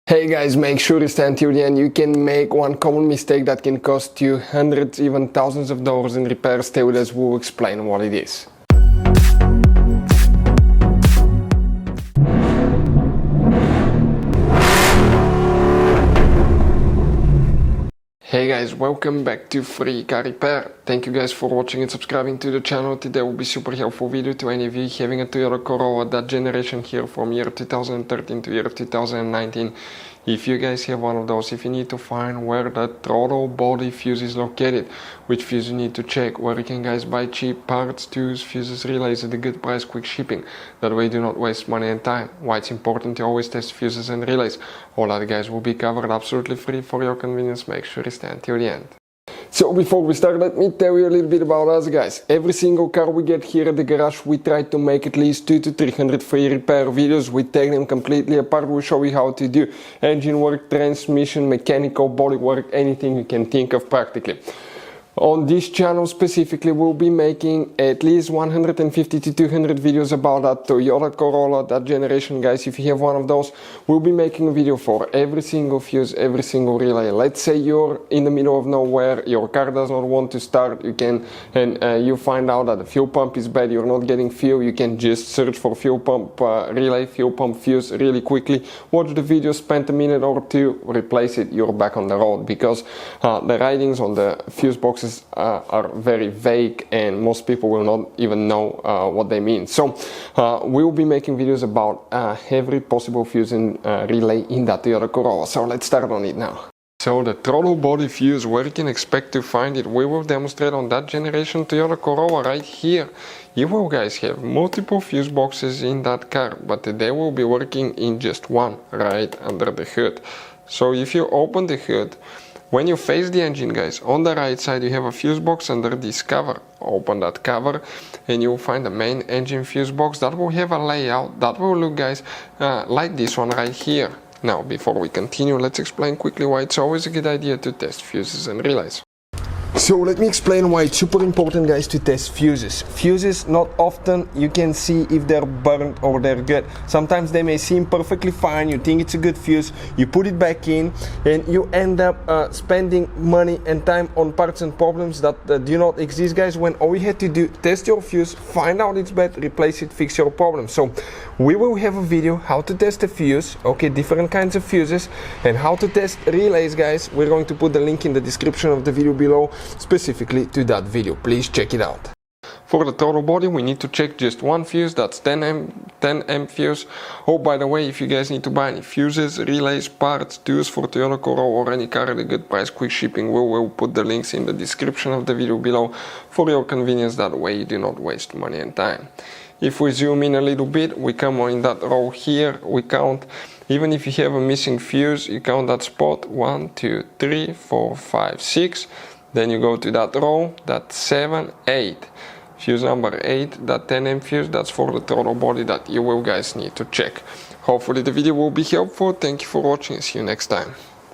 Hey guys, make sure to stay until the end. You can make one common mistake that can cost you hundreds, even thousands of dollars in repairs. Stay with us, we'll explain what it is. Hey guys, welcome back to Free Car Repair. Thank you guys for watching and subscribing to the channel. Today will be super helpful video to any of you having a Toyota Corolla, that generation here from year 2013 to year 2019. If you guys have one of those, if you need to find where the throttle body fuse is located, which fuse you need to check, where you can guys buy cheap parts, tools, fuses, relays at a good price, quick shipping. That way you do not waste money and time. Why it's important to always test fuses and relays. All that guys will be covered absolutely free for your convenience. Make sure you stay until the end. So before we start, let me tell you a little bit about us guys. Every single car we get here at the garage, we try to make at least 200 to 300 free repair videos. We take them completely apart, we show you how to do engine work, transmission, mechanical, body work, anything you can think of practically. On this channel specifically, we'll be making at least 150 to 200 videos about that Toyota Corolla, that generation guys. If you have one of those, we'll be making a video for every single fuse, every single relay. Let's say you're in the middle of nowhere, your car does not want to start, you can, and you find out that the fuel pump is bad, you're not getting fuel, you can just search for fuel pump relay, fuel pump fuse really quickly, watch the video, spend a minute or two, replace it, you're back on the road, because the writings on the fuse boxes are very vague and most people will not even know what they mean. So we will be making videos about every possible fuse and relay in that Toyota Corolla. So let's start on it now. So the throttle body fuse, where you can expect to find it, we will demonstrate on that generation Toyota Corolla right here. You will guys have multiple fuse boxes in that car, but they will be working in just one right under the hood. So if you open the hood, when you face the engine guys, on the right side you have a fuse box under this cover. Open that cover and you'll find the main engine fuse box that will have a layout that will look guys like this one right here. Now before we continue, let's explain quickly why it's always a good idea to test fuses and relays. So let me explain why it's super important guys to test fuses. Fuses, not often you can see if they're burnt or they're good. Sometimes they may seem perfectly fine, you think it's a good fuse, you put it back in and you end up spending money and time on parts and problems that do not exist guys, when all you had to do, test your fuse, find out it's bad, replace it, fix your problem. So we will have a video how to test a fuse, okay, different kinds of fuses, and how to test relays guys. We're going to put the link in the description of the video below specifically to that video. Please check it out. For the throttle body, we need to check just one fuse, that's 10 amp fuse. Oh, by the way, if you guys need to buy any fuses, relays, parts, tools for Toyota Corolla or any car at a good price, quick shipping, we will put the links in the description of the video below for your convenience. That way you do not waste money and time. If we zoom in a little bit, we come on in that row here, we count, even if you have a missing fuse, you count that spot, 1, 2, 3, 4, 5, 6. Then you go to that row, that's 7, 8. Fuse number 8, that 10 amp fuse, that's for the throttle body that you will guys need to check. Hopefully the video will be helpful. Thank you for watching, see you next time.